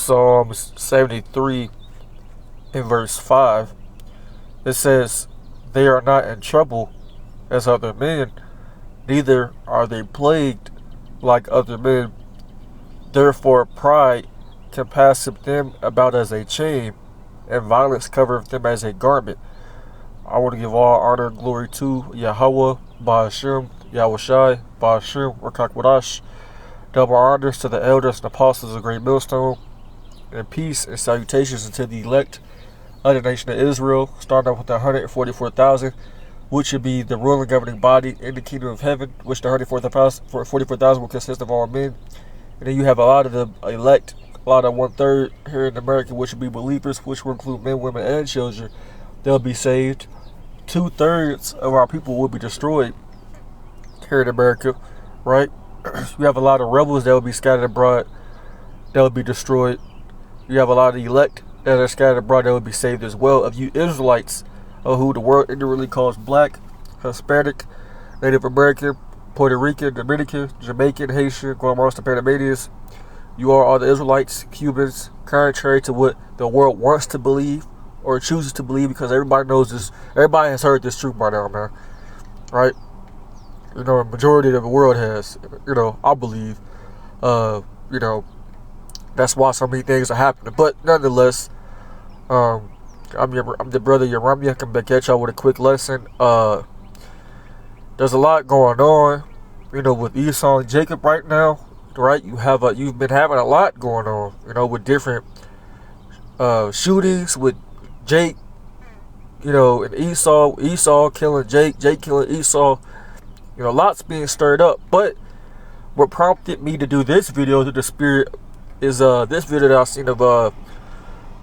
Psalms 73 in verse 5. It says, "They are not in trouble as other men, neither are they plagued like other men. Therefore pride compasseth them about as a chain, and violence covereth them as a garment." I want to give all honor and glory to Yahweh, Ba'ashem, Yahushai, Ba'ashem, Rakakwadash. Double honors to the elders and apostles of Great Millstone, and peace and salutations unto the elect of the nation of Israel, starting off with the 144,000, which should be the ruling governing body in the kingdom of heaven, which the 144,000 will consist of all men. And then you have a lot of the elect, a lot of 1/3 here in America, which will be believers, which will include men, women, and children. They'll be saved. 2/3 of our people will be destroyed here in America, right? You have a lot of rebels that will be scattered abroad, that will be destroyed. You have a lot of elect that are scattered abroad that will be saved as well. Of you Israelites, who the world ignorantly calls black, Hispanic, Native American, Puerto Rican, Dominican, Jamaican, Haitian, Guatemalans, Panamanians, you are all the Israelites, Cubans, contrary to what the world wants to believe or chooses to believe, because everybody knows this. Everybody has heard this truth by now, man. Right? You know, the majority of the world has. You know, I believe. You know, that's why so many things are happening. But nonetheless, I'm the brother Yeremia. Come back at y'all with a quick lesson. There's a lot going on, you know, with Esau and Jacob right now. Right? You've been having a lot going on, you know, with different shootings with Jake, you know, and Esau killing Jake killing Esau. You know, lots being stirred up. But what prompted me to do this video to the spirit is this video that I seen of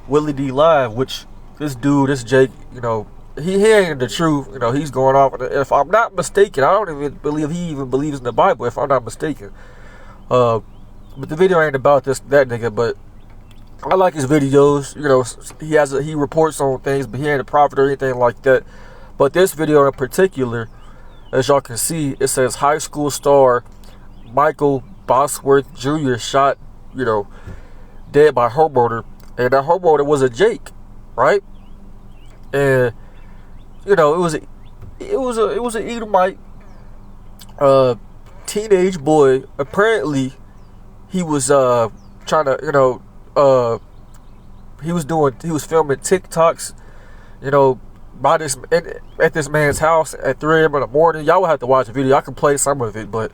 Willie D Live, which this Jake, you know, he ain't the truth. You know, he's going off. If I'm not mistaken, I don't even believe he even believes in the Bible, if I'm not mistaken. But the video ain't about that nigga. But I like his videos. You know, he reports on things, but he ain't a prophet or anything like that. But this video in particular, as y'all can see, it says high school star Michael Bosworth Jr. shot, you know, dead by homeowner, and that homeowner was a Jake, right? And you know, it was an Edomite teenage boy. Apparently, he was trying to, you know, he was filming TikToks, you know, at this man's house at 3 a.m. in the morning. Y'all will have to watch the video. I can play some of it, but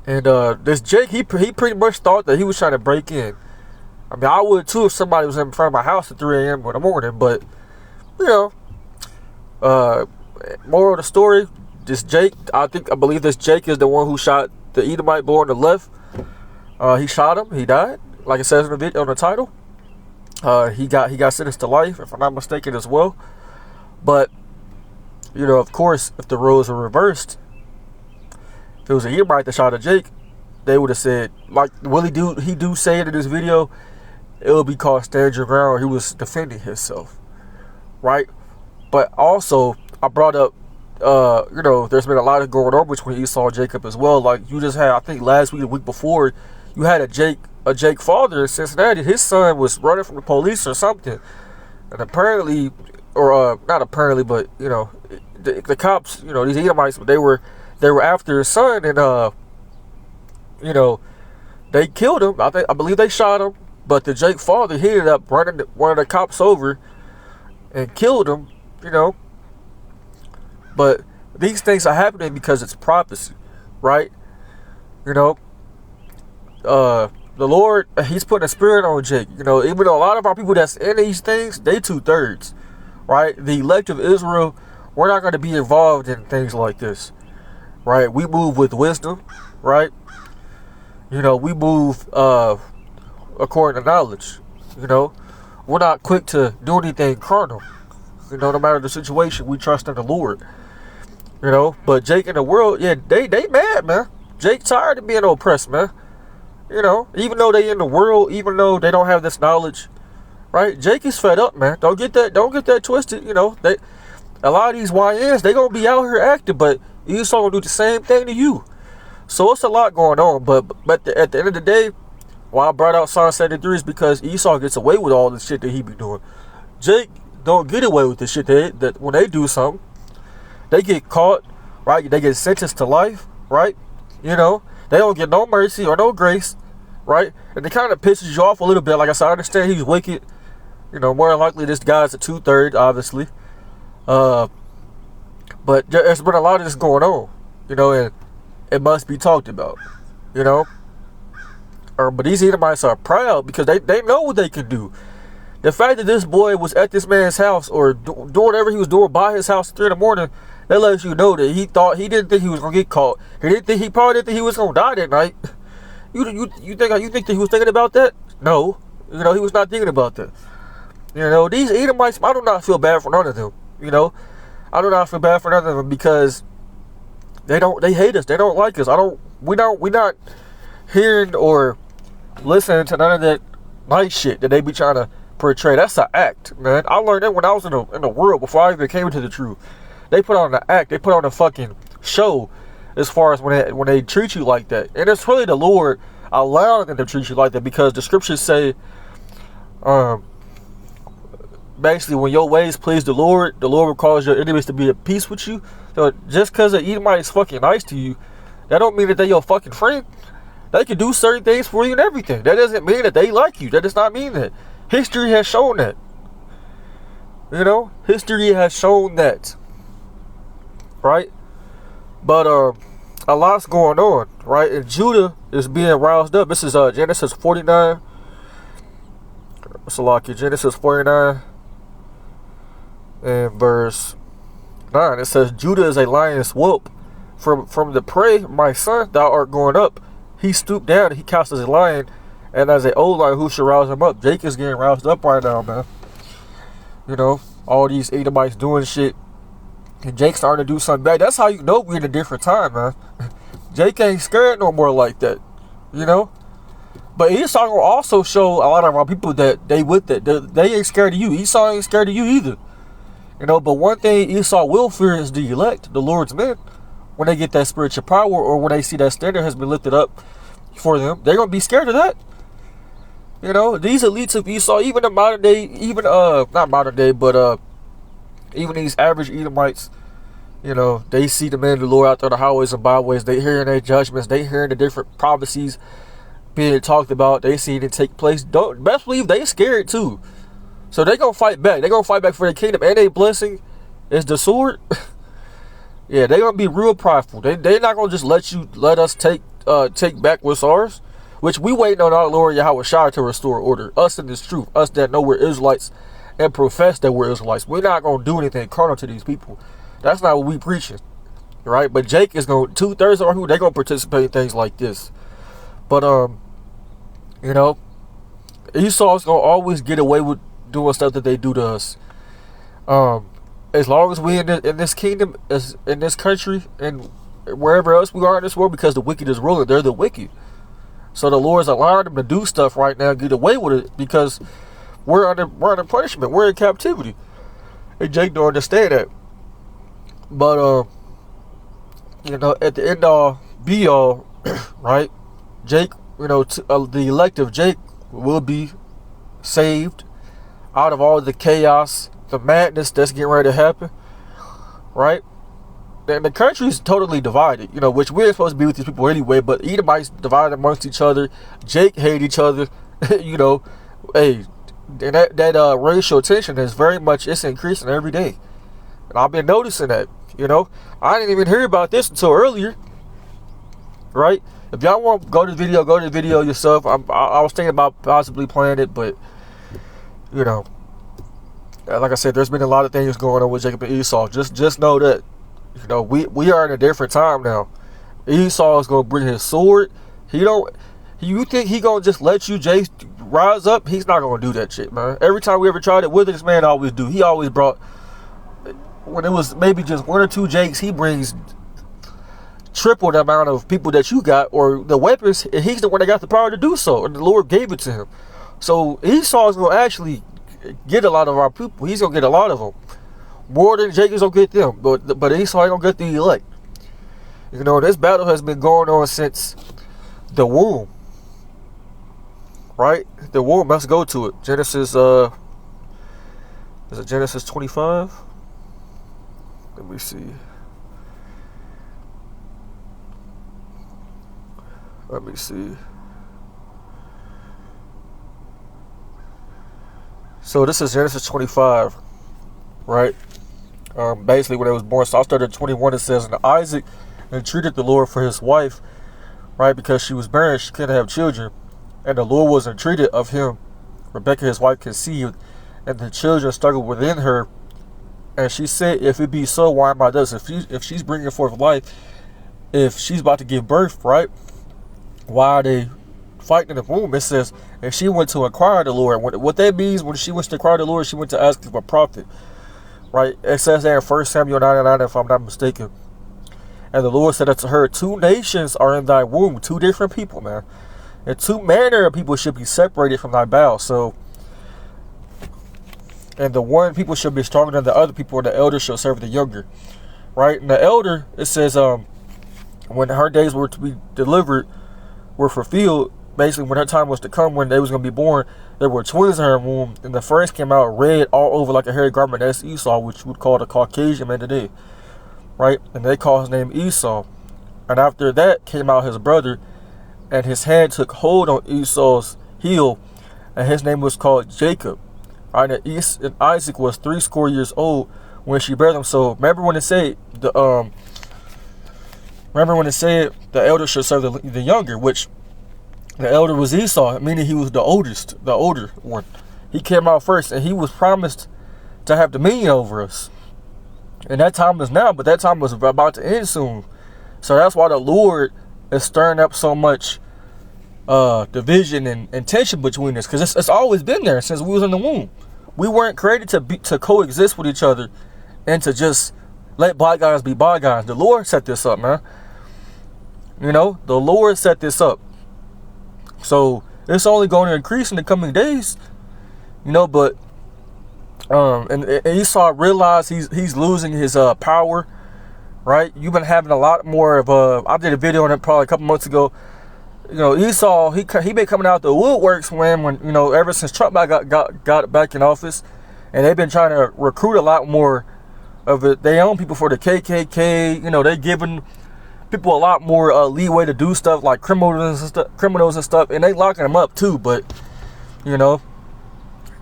this Jake, he pretty much thought that he was trying to break in. I mean, I would too if somebody was in front of my house at 3 a.m. in the morning. But you know, moral of the story: this Jake, I believe this Jake is the one who shot the Edomite boy on the left. He shot him. He died, like it says in the video on the title. He got sentenced to life, if I'm not mistaken, as well. But you know, of course, if the roles were reversed, if it was an Edomite that shot a Jake, they would have said, like Willie he say it in this video, it would be called stand your ground. He was defending himself, right? But also, I brought up, you know, there's been a lot of going on between Esau and Jacob as well. Like you just had, I think last week, the week before, you had a Jake father in Cincinnati. His son was running from the police or something, and apparently, or not apparently, but you know, the cops, you know, these Edomites, they were after his son, and you know, they killed him. I believe they shot him, but the Jake father, he ended up running one of the cops over and killed him. You know, but these things are happening because it's prophecy, right? You know, the Lord, he's putting a spirit on Jake. You know, even though a lot of our people that's in these things, they 2/3, right? The elect of Israel, we're not going to be involved in things like this, right? We move with wisdom, right? You know, we move according to knowledge. You know, we're not quick to do anything carnal. You know, no matter the situation, we trust in the Lord. You know, but Jake in the world, yeah, they mad, man. Jake tired of being oppressed, man. You know, even though they in the world, even though they don't have this knowledge, right? Jake is fed up, man. Don't get that twisted. You know, a lot of these YNs, they gonna be out here acting, but Esau gonna do the same thing to you. So it's a lot going on, but at the end of the day, Why I brought out Psalm 73 is because Esau gets away with all the shit that he be doing. Jake don't get away with the shit that when they do something, they get caught, right? They get sentenced to life, right? You know, they don't get no mercy or no grace, right? And it kind of pisses you off a little bit. Like I said, I understand he's wicked. You know, more than likely this guy's a 2/3, obviously. But there's been a lot of this going on, you know, and it must be talked about, you know. But these Edomites are proud because they know what they can do. The fact that this boy was at this man's house or doing whatever he was doing by his house at 3 in the morning, that lets you know that he didn't think he was gonna get caught. He probably didn't think he was gonna die that night. You think that he was thinking about that? No, you know, he was not thinking about that. You know, these Edomites, I do not feel bad for none of them. You know, I do not feel bad for none of them because they hate us. They don't like us. We're not hearing or listening to none of that nice shit that they be trying to portray. That's an act, man. I learned that when I was in the world before I even came into the truth. They put on an act. They put on a fucking show as far as when they treat you like that. And it's really the Lord allowing them to treat you like that because the scriptures say, basically, when your ways please the Lord will cause your enemies to be at peace with you. So just because an Edomite is fucking nice to you, that don't mean that they're your fucking friend. They can do certain things for you and everything. That doesn't mean that they like you. That does not mean that. History has shown that. You know? History has shown that. Right? But a lot's going on. Right? And Judah is being roused up. This is Genesis 49. Genesis 49 and verse 9. It says, Judah is a lion's whelp. From the prey, my son, thou art going up. He stooped down and he cast as a lion, and as an old lion, who shall rouse him up? Jake is getting roused up right now, man. You know, all these Edomites doing shit, and Jake's starting to do something bad. That's how you know we're in a different time, man. Jake ain't scared no more like that, you know. But Esau will also show a lot of our people that they ain't scared of you. Esau ain't scared of you either, you know. But one thing Esau will fear is the elect, the Lord's men. When they get that spiritual power or when they see that standard has been lifted up for them, they're going to be scared of that. You know, these elites of Esau, even the modern day, not modern day, but even these average Edomites, you know, they see the men of the Lord out there on the highways and byways. They hearing their judgments. They hearing the different prophecies being talked about. They see it take place. Best believe they scared too. So they going to fight back. They going to fight back for their kingdom. And their blessing is the sword. Yeah, they're going to be real prideful. They're not going to just let us take back what's ours, which we waiting on our Lord Yahweh Shai to restore order. Us in this truth, us that know we're Israelites and profess that we're Israelites. We're not going to do anything carnal to these people. That's not what we preaching, right? But Jake is going, 2/3 of who they're going to participate in things like this. But, you know, Esau's going to always get away with doing stuff that they do to us. As long as we in this kingdom, in this country, and wherever else we are in this world, because the wicked is ruling, they're the wicked. So the Lord's allowing them to do stuff right now, get away with it, because we're under punishment. We're in captivity. And Jake don't understand that. But you know, at the end all be all, right? Jake, you know, the elect of Jake will be saved out of all the chaos, the madness that's getting ready to happen, right? And the country's totally divided, you know, which we're supposed to be with these people anyway, but Edomites divided amongst each other. Jake hate each other, you know. Hey, and that racial tension is it's increasing every day. And I've been noticing that, you know. I didn't even hear about this until earlier, right? If y'all want to go to the video yourself. I was thinking about possibly playing it, but, you know, like I said, there's been a lot of things going on with Jacob and Esau. Just know that, you know, we are in a different time now. Esau is gonna bring his sword. You think he gonna just let you rise up? He's not gonna do that shit, man. Every time we ever tried it, what did this man always do? He always brought, when it was maybe just 1 or 2 Jakes, he brings triple the amount of people that you got, or the weapons. And he's the one that got the power to do so, and the Lord gave it to him. So Esau is gonna actually get a lot of our people. He's gonna get a lot of them, more than Jacob's gonna get them. But Esau ain't gonna get the elect. You know, this battle has been going on since the womb. right? The womb, let's go to it. Genesis, is it Genesis 25? Let me see. Let me see. So this is Genesis 25, right? Basically when it was born. So I started at 21. It says, and Isaac entreated the Lord for his wife, right? Because she was barren, she couldn't have children. And the Lord was entreated of him. Rebekah, his wife, conceived, and the children struggled within her. And she said, if it be so, why am I thus? If she's bringing forth life, if she's about to give birth, right? Why are they fighting in the womb? It says, and she went to inquire the Lord. What that means, when she went to inquire the Lord, she went to ask for a prophet, right? It says there in 1 Samuel 9:9, if I'm not mistaken. And the Lord said unto her, 2 nations are in thy womb, 2 different people, man. And 2 manner of people should be separated from thy bowels. So, and the one people should be stronger than the other people, and the elder shall serve the younger, right? And the elder, it says, when her days were to be delivered, were fulfilled, basically when her time was to come, when they was going to be born, there were twins in her womb, and the first came out red all over like a hairy garment. That's Esau, which we would call the Caucasian man today, right? And they call his name Esau. And after that came out his brother, and his hand took hold on Esau's heel, and his name was called Jacob. Right? And Isaac was 80 years old when she bare them. So remember when it said the elder should serve the younger, which the elder was Esau, meaning he was the older one. He came out first, and he was promised to have dominion over us. And that time is now, but that time was about to end soon. So that's why the Lord is stirring up so much division and tension between us, because it's always been there since we was in the womb. We weren't created to coexist with each other and to just let bygones be bygones. The Lord set this up, man. You know, the Lord set this up. So it's only going to increase in the coming days, you know. But and Esau realized he's losing his power, right? You've been having a lot more of I did a video on it probably a couple months ago. You know, Esau, he been coming out the woodworks when you know, ever since Trump got back in office, and they've been trying to recruit a lot more of their own people for the KKK. You know, they giving people a lot more leeway to do stuff like criminals and stuff, and they locking them up too. But you know,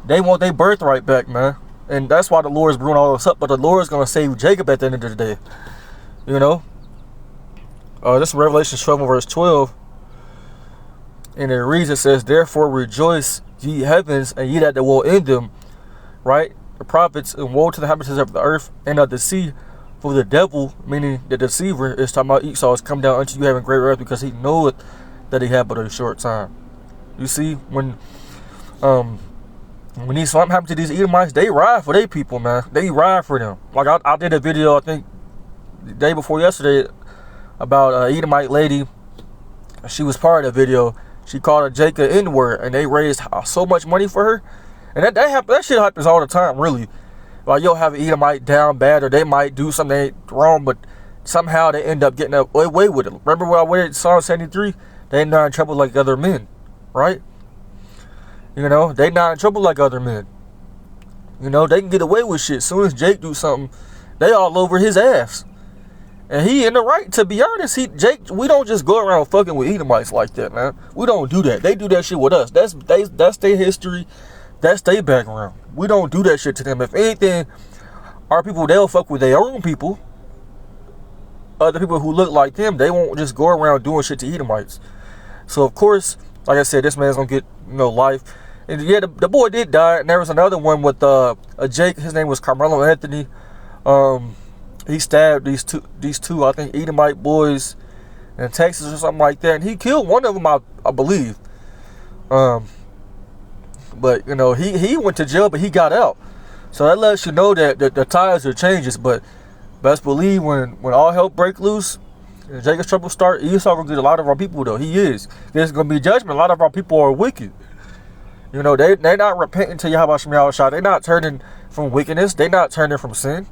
they want their birthright back, man, and that's why the Lord's brewing all this up. But the Lord's gonna save Jacob at the end of the day, you know. This is Revelation 12 verse 12. And it reads, it says, therefore rejoice, ye heavens, and ye that dwell in them, right? The prophets, and woe to the inhabitants of the earth and of the sea, for the devil, meaning the deceiver, is talking about Esau, is come down unto you having great wrath, because he knoweth that he had but a short time. You see, when these something happens to these Edomites, they ride for their people, man. They ride for them. Like I did a video, I think the day before yesterday, about an Edomite lady. She was part of the video. She called her Jacob N-word, and they raised so much money for her. And that shit happens all the time, really. Like, you'll have an Edomite down bad, or they might do something wrong, but somehow they end up getting away with it. Remember when I read Psalm 73? They not in trouble like other men, right? You know, they not in trouble like other men. You know, they can get away with shit. As soon as Jake do something, they all over his ass. And he in the right, to be honest. Jake, we don't just go around fucking with Edomites like that, man. We don't do that. They do that shit with us. That's their history. That's their background. We don't do that shit to them. If anything, our people, they'll fuck with their own people. Other people who look like them, they won't just go around doing shit to Edomites. So, of course, like I said, this man's gonna get, you know, life. And yeah, the boy did die. And there was another one with a Jake. His name was Carmelo Anthony. He stabbed these two, I think, Edomite boys in Texas or something like that, and he killed one of them, I believe. But you know, he went to jail, but he got out. So that lets you know that the tides are changes. But best believe when all hell break loose and Jacob's trouble start, Esau gonna get a lot of our people though. He is. There's gonna be judgment. A lot of our people are wicked. You know, they're not repenting to Yahweh Shem Yahushua. They're not turning from wickedness. They're not turning from sin.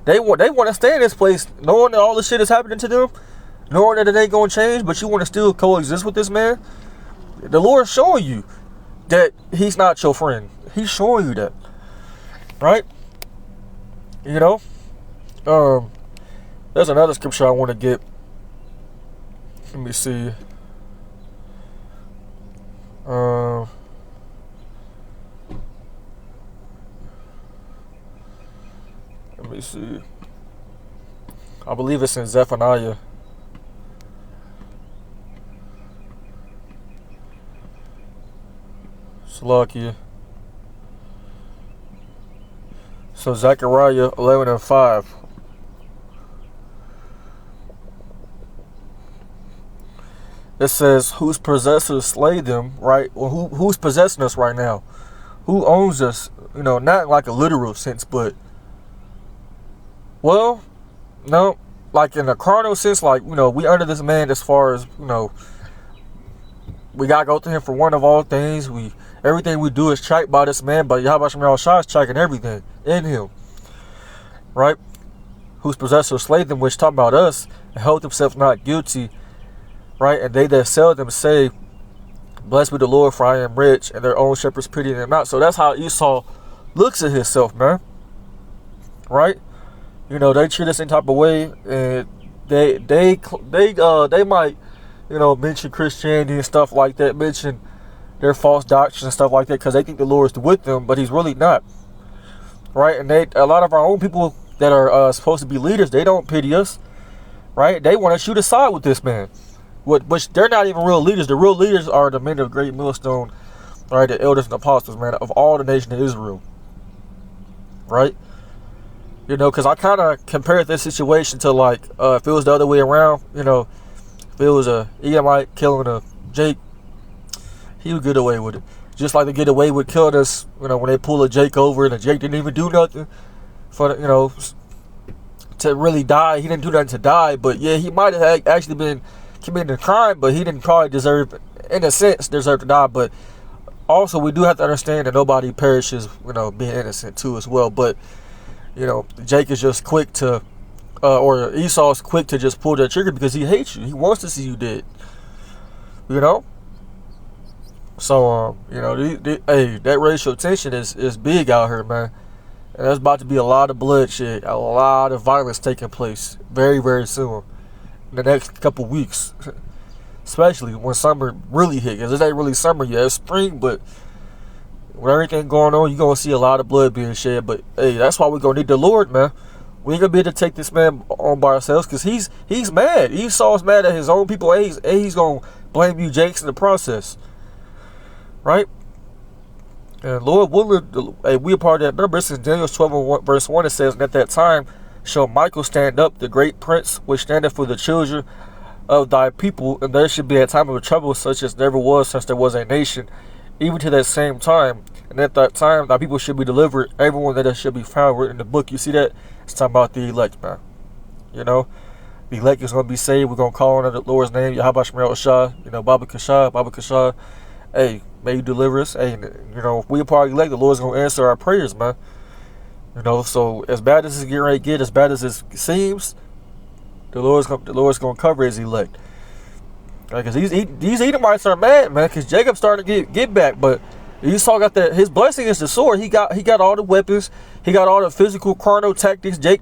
They want to stay in this place, knowing that all this shit is happening to them, knowing that it ain't gonna change, but you want to still coexist with this man. The Lord's showing you. that he's not your friend. He's showing you that, right? You know, there's another scripture I want to get. Let me see. Let me see. I believe it's in Zephaniah. Slovakia. So Zechariah 11:5. It says, "Whose possessors slay them," right? Well, who's possessing us right now? Who owns us? You know, not like a literal sense, but, well, no, like in a carnal sense, like, you know, we under this man as far as, you know, we gotta go to him for one of all things. Everything we do is checked by this man, but Yahweh Shemel Shah is checking everything in him, right? Whose possessors slay them, which talking about us, and held themselves not guilty, right? And they that sell them say, "Blessed be the Lord, for I am rich," and their own shepherds pity them not. So that's how Esau looks at himself, man, right? You know, they treat us in type of way, and they might, you know, mention Christianity and stuff like that, mention their false doctrines and stuff like that, because they think the Lord is with them, but he's really not, right? And a lot of our own people that are supposed to be leaders, they don't pity us, right? They want to shoot aside with this man, which they're not even real leaders. The real leaders are the men of great millstone, right? The elders and apostles, man, of all the nation of Israel, right? You know, because I kind of compared this situation to, like, if it was the other way around, you know, if it was a Edomite killing a Jake, he would get away with it. Just like they get away with killing us, you know, when they pull a Jake over and the Jake didn't even do nothing for, you know, to really die. He didn't do nothing to die, but yeah, he might have actually been committing a crime, but he didn't probably deserve, in a sense, deserve to die. But also, we do have to understand that nobody perishes, you know, being innocent too as well. But, you know, Jake is just quick to, or Esau is quick to just pull the trigger because he hates you. He wants to see you dead. You know? So, you know, hey, that racial tension is big out here, man. And there's about to be a lot of bloodshed, a lot of violence taking place very, very soon. In the next couple weeks. Especially when summer really hit. Because it ain't really summer yet. It's spring, but with everything going on, you're going to see a lot of blood being shed. But, hey, that's why we're going to need the Lord, man. We ain't going to be able to take this man on by ourselves because he's mad. Esau's mad at his own people, and he's going to blame you, Jakes, in the process. Right? And Lord willing, hey, we are part of that number. This is Daniel 12 verse 1. It says, "And at that time shall Michael stand up, the great prince, which standeth for the children of thy people, and there should be a time of trouble such as never was since there was a nation, even to that same time. And at that time thy people should be delivered, everyone that should be found written in the book." You see that? It's talking about the elect, man. You know? The elect is going to be saved. We're going to call on the Lord's name, Yahweh Shemel Shah, you know, Baba Kashah. Hey, may you deliver us. Hey, you know, if we are part of the elect, the Lord's going to answer our prayers, man. You know, so as bad as it's getting ready to get, as bad as it seems, the Lord's going to cover his elect. Because these Edomites are mad, man, because Jacob's starting to get back, but Esau got that. His blessing is the sword. He got all the weapons. He got all the physical carnal tactics. He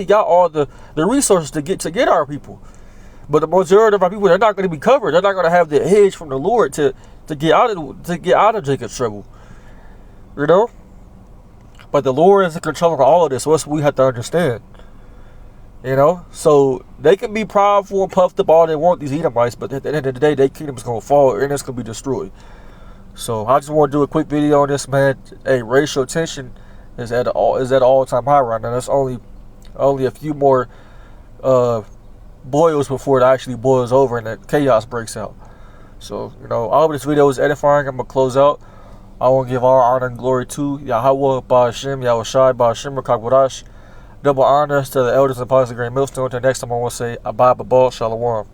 got all the resources to get our people. But the majority of our people, they're not going to be covered. They're not going to have the hedge from the Lord to get out of Jacob's trouble. You know? But the Lord is in control of all of this. So that's what we have to understand. You know? So they can be prideful and puffed up all they want, these Edomites, but at the end of the day, their kingdom is going to fall and it's going to be destroyed. So I just want to do a quick video on this, man. Hey, racial tension is at all-time high right now. That's only a few more boils before it actually boils over and the chaos breaks out. So, you know, I hope this video was edifying. I'm going to close out. I want to give all honor and glory to Yahweh, Ba'ashem, Yahweh Shai, Ba'ashem, Rakakwadash. Double honors to the elders and apostles of Great Millstone. Until next time, I want to say, Abba, Babal, Shalom.